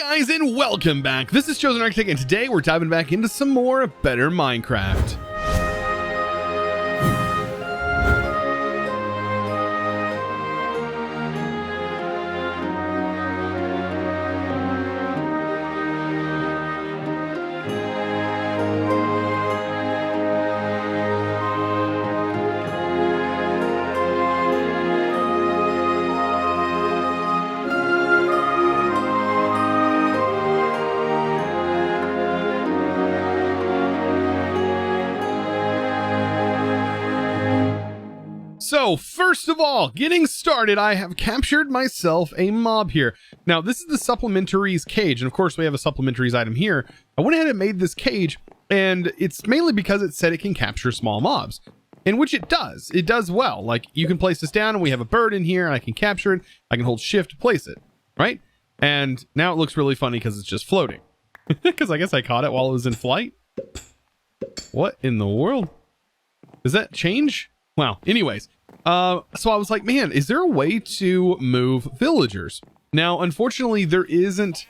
guys, and welcome back. This is ChosenArchitect, and today we're diving back into some more better Minecraft. So first of all, getting started, I have captured myself a mob here. Now this is the supplementaries cage, and of course we have a supplementaries item here. I went ahead and made this cage, and it's mainly because it said it can capture small mobs, in which it does. It does well. Like, you can place this down, and we have a bird in here, and I can capture it. I can hold shift to place it, right? And now it looks really funny because it's just floating. Because I guess I caught it while it was in flight. What in the world? Does that change? Wow. Anyways. So I was like, man, is there a way to move villagers? Now, unfortunately, there isn't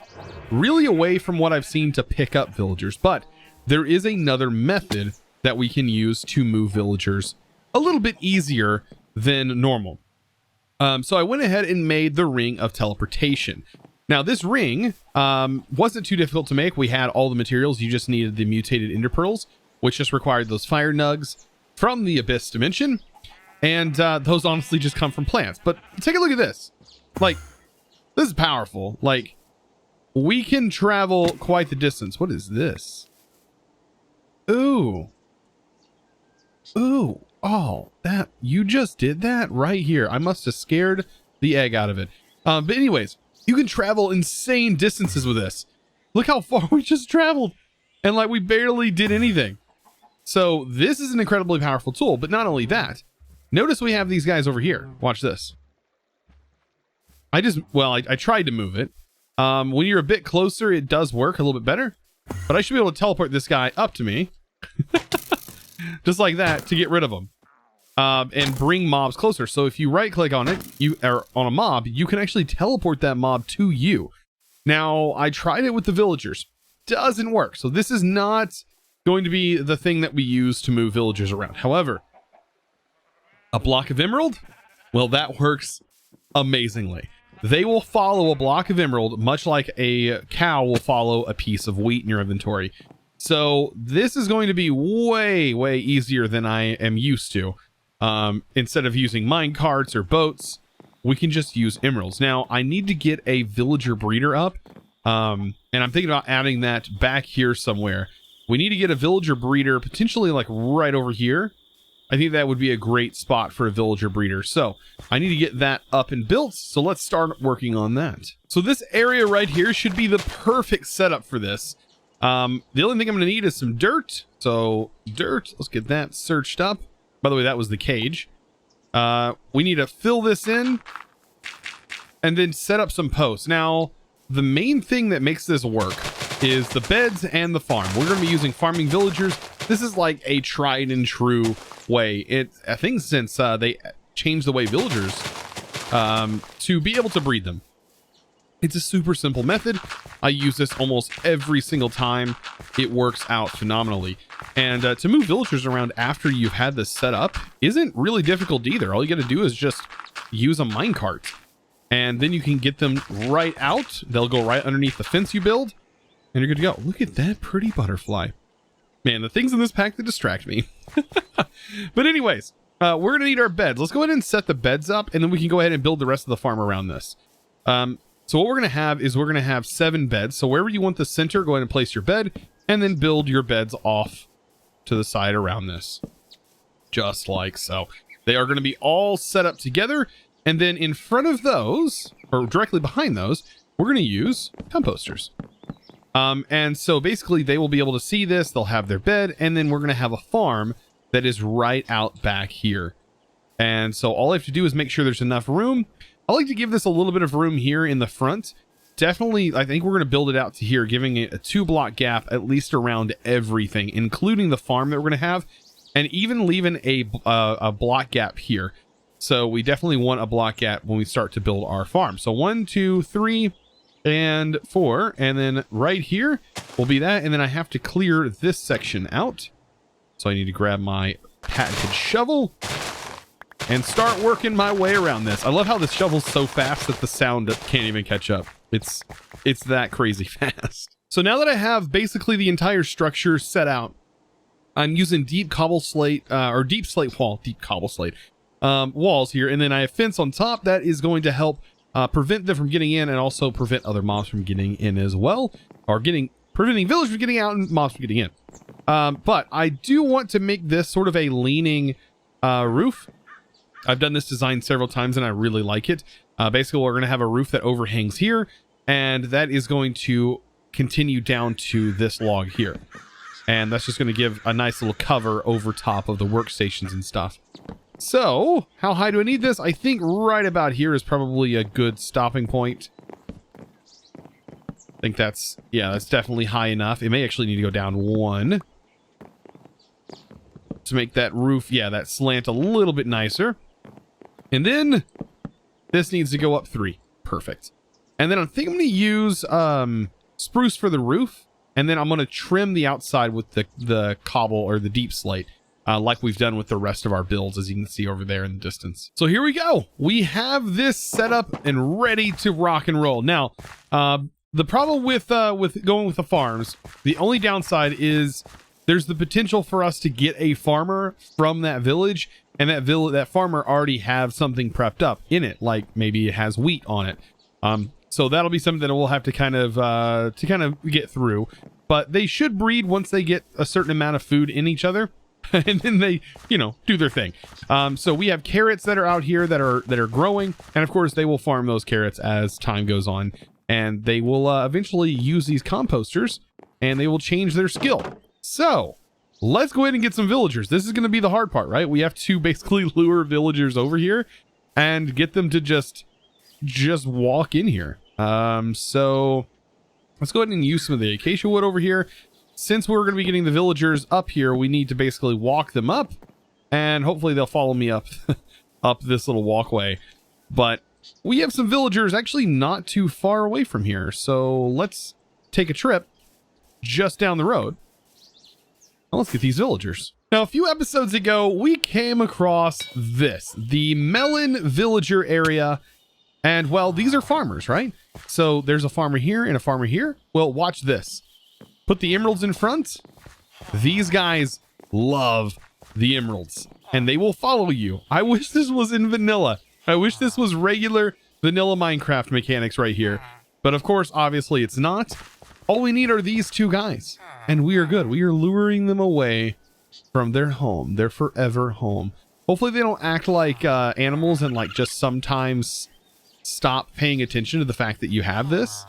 really a way from what I've seen to pick up villagers, but there is another method that we can use to move villagers a little bit easier than normal. So I went ahead and made the ring of teleportation. Now, this ring wasn't too difficult to make. We had all the materials. You just needed the mutated ender pearls, which just required those fire nugs from the abyss dimension. And those honestly just come from plants. But take a look at this. Like, this is powerful. Like, we can travel quite the distance. What is this? Ooh. Ooh. Oh, that, you just did that right here. I must have scared the egg out of it. But anyways, you can travel insane distances with this. Look how far we just traveled. And like, we barely did anything. So this is an incredibly powerful tool. But not only that, notice we have these guys over here. Watch this. I tried to move it. When you're a bit closer, it does work a little bit better. But I should be able to teleport this guy up to me. Just like that to get rid of him. And bring mobs closer. So if you right click on it, or on a mob, you can actually teleport that mob to you. Now, I tried it with the villagers. Doesn't work. So this is not going to be the thing that we use to move villagers around. However, a block of emerald? Well, that works amazingly. They will follow a block of emerald, much like a cow will follow a piece of wheat in your inventory. So this is going to be way, way easier than I am used to. Instead of using mine carts or boats, we can just use emeralds. Now, I need to get a villager breeder up, and I'm thinking about adding that back here somewhere. We need to get a villager breeder, potentially like right over here. I think that would be a great spot for a villager breeder. So I need to get that up and built. So let's start working on that. So this area right here should be the perfect setup for this. The only thing I'm going to need is some dirt. So dirt, let's get that searched up. By the way, that was the cage. We need to fill this in and then set up some posts. Now, the main thing that makes this work is the beds and the farm. We're going to be using farming villagers. This is like a tried and true way. I think since they changed the way villagers to be able to breed them. It's a super simple method. I use this almost every single time. It works out phenomenally. And to move villagers around after you've had this set up isn't really difficult either. All you got to do is just use a minecart. And then you can get them right out. They'll go right underneath the fence you build. And you're good to go. Look at that pretty butterfly. Man, the things in this pack that distract me. But anyways, we're going to need our beds. Let's go ahead and set the beds up, and then we can go ahead and build the rest of the farm around this. So what we're going to have is we're going to have 7 beds. So wherever you want the center, go ahead and place your bed, and then build your beds off to the side around this. Just like so. They are going to be all set up together, and then in front of those, or directly behind those, we're going to use composters. And so basically they will be able to see this, they'll have their bed, and then we're going to have a farm that is right out back here. And so all I have to do is make sure there's enough room. I like to give this a little bit of room here in the front. Definitely, I think we're going to build it out to here, giving it a 2-block gap at least around everything, including the farm that we're going to have, and even leaving a block gap here. So we definitely want a block gap when we start to build our farm. So 1, 2, 3, and 4. And then right here will be that. And then I have to clear this section out. So I need to grab my patented shovel and start working my way around this. I love how this shovel's so fast that the sound can't even catch up. It's that crazy fast. So now that I have basically the entire structure set out, I'm using deep cobble slate, or deep slate wall, deep cobble slate walls here. And then I have fence on top that is going to help prevent them from getting in and also prevent other mobs from getting in as well. Or preventing villagers from getting out and mobs from getting in. But I do want to make this sort of a leaning roof. I've done this design several times and I really like it. Basically, we're going to have a roof that overhangs here, and that is going to continue down to this log here. And that's just going to give a nice little cover over top of the workstations and stuff. So, how high do I need this? I think right about here is probably a good stopping point. I think that's definitely high enough. It may actually need to go down 1 to make that roof, that slant a little bit nicer. And then this needs to go up 3. Perfect. And then I think I'm going to use spruce for the roof. And then I'm going to trim the outside with the cobble or the deep slate, like we've done with the rest of our builds, as you can see over there in the distance. So here we go. We have this set up and ready to rock and roll. Now, the problem with going with the farms, the only downside is there's the potential for us to get a farmer from that village, and that farmer already have something prepped up in it, like maybe it has wheat on it. So that'll be something that we'll have to kind of get through. But they should breed once they get a certain amount of food in each other, and then they, do their thing. So we have carrots that are out here that are growing, and of course they will farm those carrots as time goes on, and they will eventually use these composters, and they will change their skill. So let's go ahead and get some villagers. This is going to be the hard part, right? We have to basically lure villagers over here and get them to just walk in here. So let's go ahead and use some of the acacia wood over here. Since we're going to be getting the villagers up here, we need to basically walk them up, and hopefully they'll follow me up up this little walkway. But we have some villagers actually not too far away from here, so let's take a trip just down the road. Well, let's get these villagers. Now, a few episodes ago, we came across the melon villager area. And, well, these are farmers, right? So there's a farmer here and a farmer here. Well, watch this. Put the emeralds in front. These guys love the emeralds, and they will follow you. I wish this was in vanilla. I wish this was regular vanilla Minecraft mechanics right here. But, of course, obviously it's not. All we need are these 2 guys, and we are good. We are luring them away from their home, their forever home. Hopefully they don't act like animals and just sometimes stop paying attention to the fact that you have this.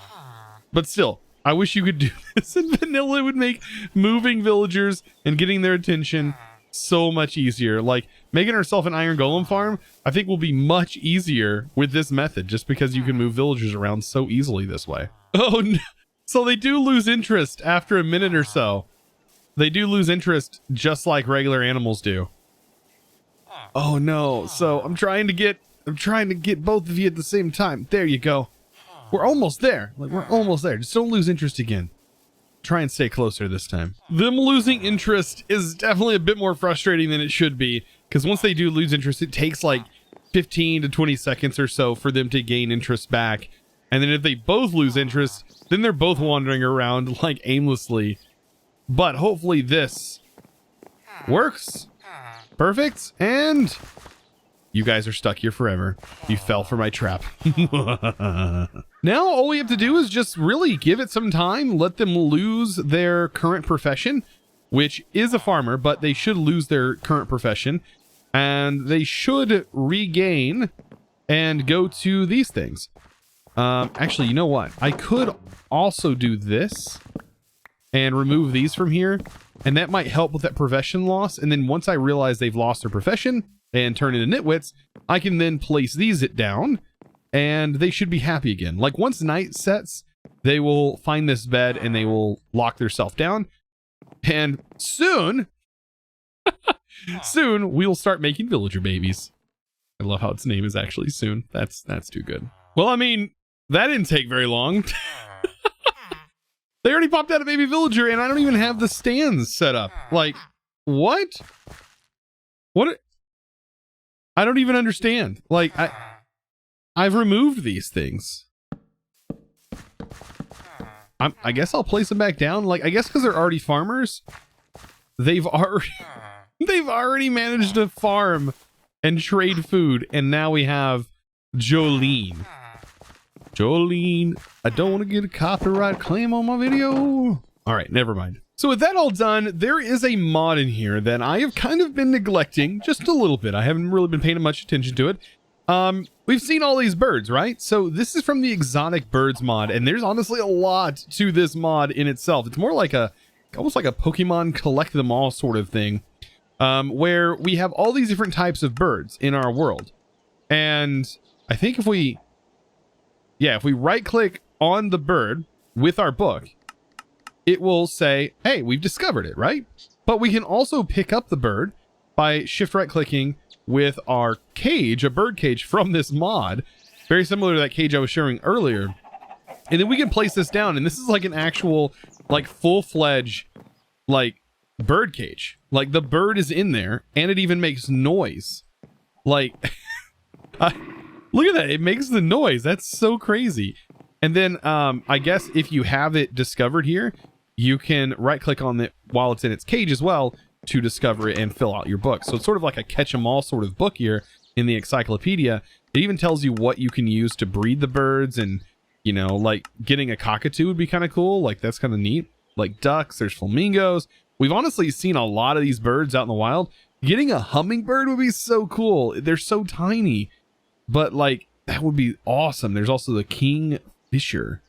But still, I wish you could do this in vanilla. It would make moving villagers and getting their attention so much easier. Like, making ourselves an iron golem farm, I think will be much easier with this method, just because you can move villagers around so easily this way. Oh no. So they do lose interest after a minute or so. They do lose interest just like regular animals do. Oh no. So I'm trying to get both of you at the same time. There you go. We're almost there. We're almost there. Just don't lose interest again. Try and stay closer this time. Them losing interest is definitely a bit more frustrating than it should be, because once they do lose interest, it takes 15 to 20 seconds or so for them to gain interest back. And then if they both lose interest, then they're both wandering around aimlessly. But hopefully this works. Perfect. And you guys are stuck here forever. You fell for my trap. Now all we have to do is just really give it some time, let them lose their current profession, which is a farmer, but they should lose their current profession, and they should regain and go to these things. Actually, you know what? I could also do this and remove these from here, and that might help with that profession loss. And then once I realize they've lost their profession and turn into nitwits, I can then place these down, and they should be happy again. Once night sets, they will find this bed and they will lock themselves down, and soon we'll start making villager babies. I love how its name is actually Soon. That's too good. Well, I mean, That didn't take very long. They already popped out a baby villager and I don't even have the stands set up. Like, what? What? I don't even understand. Like, I've removed these things. I guess I'll place them back down. Like, I guess because they're already farmers, they've already managed to farm and trade food, and now we have Jolene. Jolene, I don't want to get a copyright claim on my video. All right, never mind. So with that all done, there is a mod in here that I have kind of been neglecting just a little bit. I haven't really been paying much attention to it. We've seen all these birds, right? So this is from the exotic birds mod, and there's honestly a lot to this mod in itself. It's more like almost like a Pokemon collect them all sort of thing, where we have all these different types of birds in our world. And I think if we right click on the bird with our book, it will say, hey, we've discovered it, right? But we can also pick up the bird by shift right clicking with our cage, a bird cage from this mod, very similar to that cage I was showing earlier. And then we can place this down, and this is like an actual, like, full-fledged, like, bird cage. Like, the bird is in there, and it even makes noise. Like, look at that, it makes the noise. That's so crazy. And then, I guess if you have it discovered here, you can right-click on it while it's in its cage as well to discover it and fill out your book. So it's sort of like a catch-em-all sort of book here in the encyclopedia. It even tells you what you can use to breed the birds, and, you know, like getting a cockatoo would be kind of cool. Like, that's kind of neat. Like ducks, there's flamingos. We've honestly seen a lot of these birds out in the wild. Getting a hummingbird would be so cool. They're so tiny, but like, that would be awesome. There's also the kingfisher.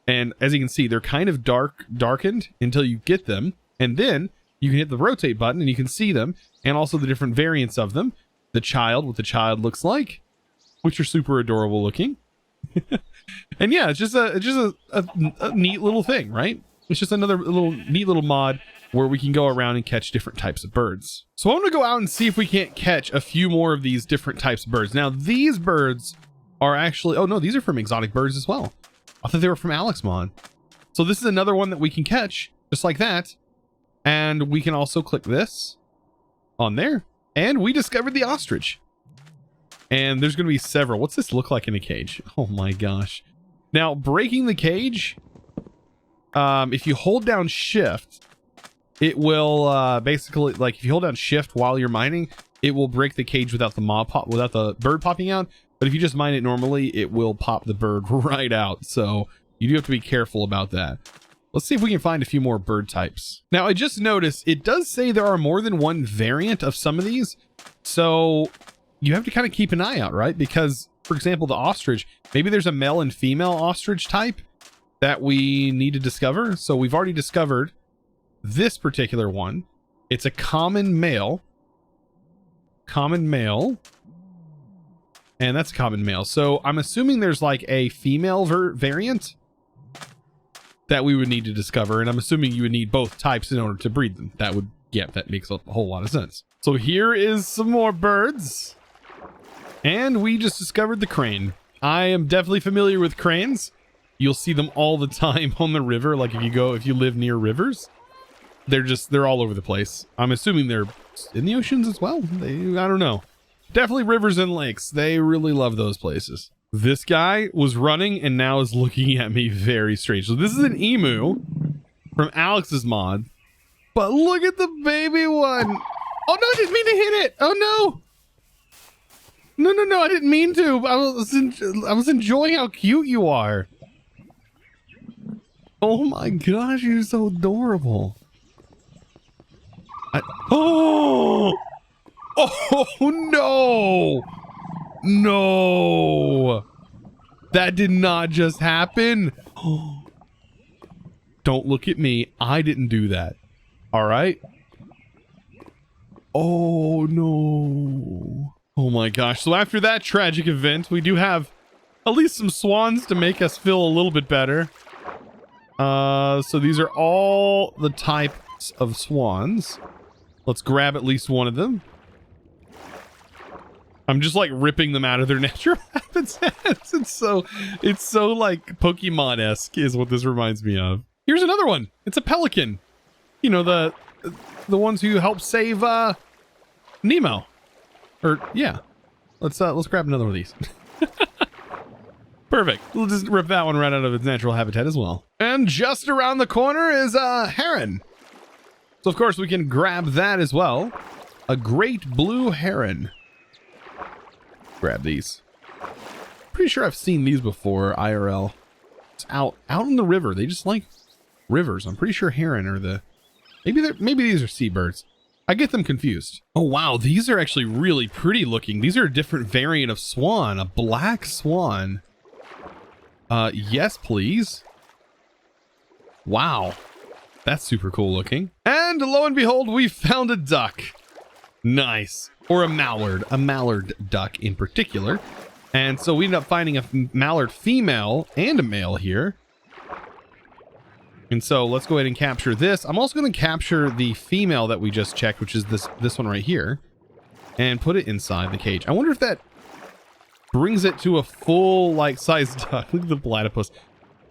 And as you can see, they're kind of darkened until you get them. And then you can hit the rotate button and you can see them, and also the different variants of them. The child, what the child looks like, which are super adorable looking. And yeah, it's just a neat little thing, right? It's just another neat little mod where we can go around and catch different types of birds. So I want to go out and see if we can't catch a few more of these different types of birds. Now, these birds are actually, oh no, these are from exotic birds as well. I thought they were from Alex mod. So this is another one that we can catch just like that. And we can also click this on there, and we discovered the ostrich. And there's going to be several. What's this look like in a cage? Oh my gosh. Now, breaking the cage, if you hold down shift, it will basically, like, if you hold down shift while you're mining, it will break the cage without the bird popping out. But if you just mine it normally, it will pop the bird right out. So you do have to be careful about that. Let's see if we can find a few more bird types. Now, I just noticed it does say there are more than one variant of some of these. So you have to kind of keep an eye out, right? Because, for example, the ostrich, maybe there's a male and female ostrich type that we need to discover. So we've already discovered this particular one. It's a common male. And that's a common male. So I'm assuming there's like a female variant that we would need to discover. And I'm assuming you would need both types in order to breed them. That makes a whole lot of sense. So here is some more birds. And we just discovered the crane. I am definitely familiar with cranes. You'll see them all the time on the river. Like if you live near rivers, they're all over the place. I'm assuming they're in the oceans as well. I don't know. Definitely rivers and lakes. They really love those places. This guy was running and now is looking at me very strange. So this is an emu from Alex's mod. But look at the baby one. Oh no, I didn't mean to hit it. Oh no. No, I didn't mean to. I was enjoying how cute you are. Oh my gosh, you're so adorable. Oh no. No. That did not just happen. Don't look at me. I didn't do that. All right. Oh no. Oh my gosh. So after that tragic event, we do have at least some swans to make us feel a little bit better. So these are all the types of swans. Let's grab at least one of them. I'm just like ripping them out of their natural habitats. It's so like Pokemon-esque is what this reminds me of. Here's another one. It's a pelican. You know, the ones who help save Nemo. Or yeah. Let's grab another one of these. Perfect. We'll just rip that one right out of its natural habitat as well. And just around the corner is a heron. So of course we can grab that as well. A great blue heron. Grab these. Pretty sure I've seen these before IRL. It's out in the river. They just like rivers. I'm pretty sure heron are the maybe these are seabirds. I get them confused. Oh wow, these are actually really pretty looking. These are a different variant of swan, a black swan. Yes please. Wow. That's super cool looking. And lo and behold, we found a duck. Nice. Or a mallard duck in particular. And so we ended up finding a mallard female and a male here. And so let's go ahead and capture this. I'm also going to capture the female that we just checked, which is this one right here, and put it inside the cage. I wonder if that brings it to a full like size duck. Look at the platypus.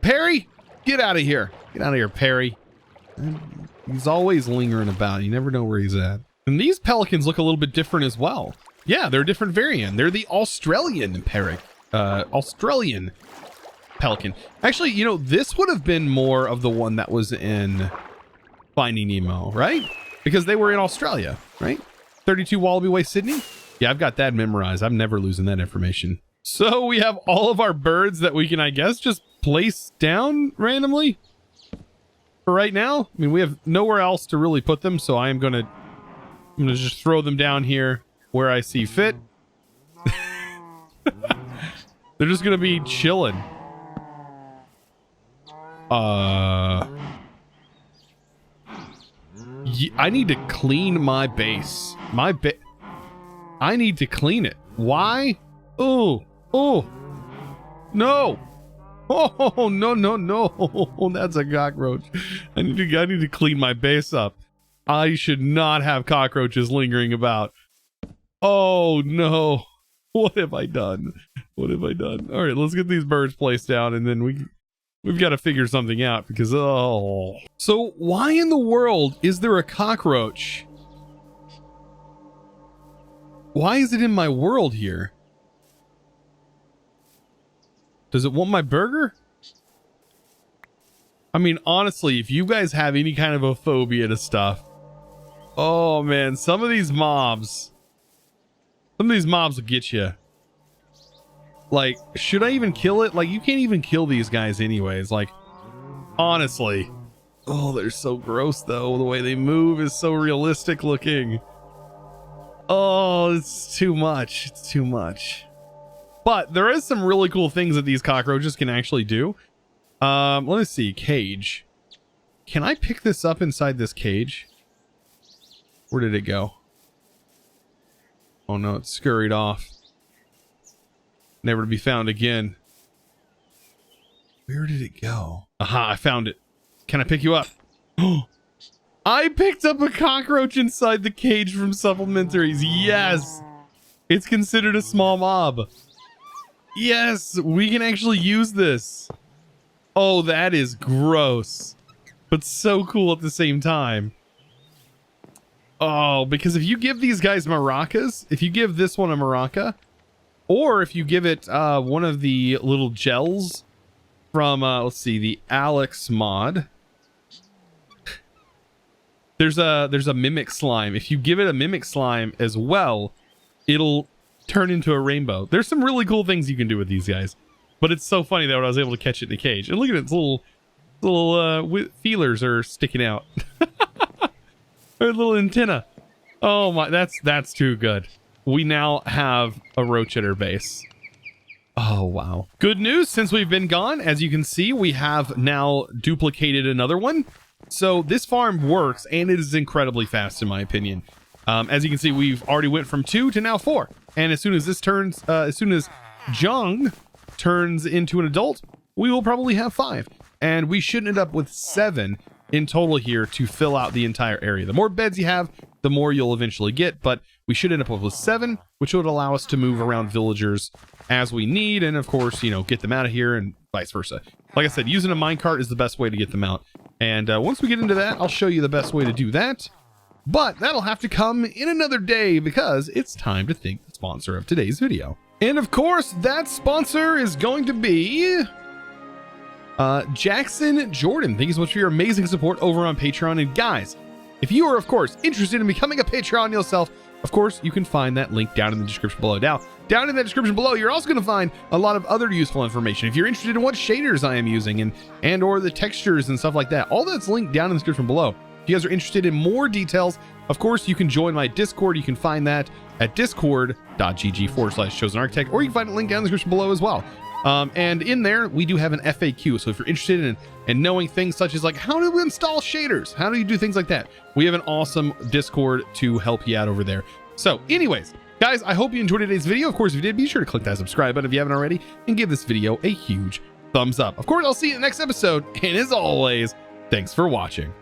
Perry, get out of here. Get out of here, Perry. He's always lingering about. You never know where he's at. And these pelicans look a little bit different as well. Yeah, they're a different variant. They're the Australian Australian pelican. Actually, you know, this would have been more of the one that was in Finding Nemo, right? Because they were in Australia, right? 32 Wallaby Way, Sydney. Yeah, I've got that memorized. I'm never losing that information. So we have all of our birds that we can, I guess, just place down randomly for right now. I mean, we have nowhere else to really put them, so I'm gonna just throw them down here where I see fit. They're just gonna be chilling. I need to clean my base. I need to clean it. Why? Oh, no. Oh, no. That's a cockroach. I need to clean my base up. I should not have cockroaches lingering about. Oh no. What have I done? All right, let's get these birds placed down, and then we've got to figure something out, because so why in the world is there a cockroach? Why is it in my world here? Does it want my burger? I mean, honestly, if you guys have any kind of a phobia to stuff, oh man, some of these mobs will get you. Like, should I even kill it? Like, you can't even kill these guys anyways. Like, honestly. Oh, they're so gross though. The way they move is so realistic looking. Oh, it's too much. It's too much. But there is some really cool things that these cockroaches can actually do. Let me see. Cage. Can I pick this up inside this cage? Where did it go? Oh no, it scurried off. Never to be found again. Where did it go? Aha, I found it. Can I pick you up? I picked up a cockroach inside the cage from supplementaries. Yes! It's considered a small mob. Yes, we can actually use this. Oh, that is gross, but so cool at the same time. Oh, because if you give these guys maracas, if you give this one a maraca, or if you give it one of the little gels from, let's see, the Alex mod. There's a mimic slime. If you give it a mimic slime as well, it'll turn into a rainbow. There's some really cool things you can do with these guys. But it's so funny that I was able to catch it in the cage. And look at its little feelers are sticking out. Or little antenna. Oh my, that's too good. We now have a roach at our base. Oh wow. Good news, since we've been gone, as you can see, we have now duplicated another one. So this farm works, and it is incredibly fast in my opinion. As you can see, we've already went from 2 to now 4. And as soon as this turns, as soon as Jung turns into an adult, we will probably have 5. And we should end up with 7 in total here to fill out the entire area. The more beds you have, the more you'll eventually get. But we should end up with 7, which would allow us to move around villagers as we need, and of course, you know, get them out of here and vice versa. Like I said, using a minecart is the best way to get them out. And once we get into that, I'll show you the best way to do that. But that'll have to come in another day because it's time to thank the sponsor of today's video. And of course, that sponsor is going to be Jackson Jordan. Thank you so much for your amazing support over on Patreon. And guys, if you are, of course, interested in becoming a Patreon yourself, of course, you can find that link down in the description below. Now, down in the description below, you're also going to find a lot of other useful information. If you're interested in what shaders I am using and or the textures and stuff like that, all that's linked down in the description below. If you guys are interested in more details, of course, you can join my Discord. You can find that at discord.gg/ChosenArchitect, or you can find a link down in the description below as well. And in there, we do have an FAQ. So if you're interested in knowing things such as like, how do we install shaders? How do you do things like that? We have an awesome Discord to help you out over there. So anyways, guys, I hope you enjoyed today's video. Of course, if you did, be sure to click that subscribe button if you haven't already, and give this video a huge thumbs up. Of course, I'll see you in the next episode. And as always, thanks for watching.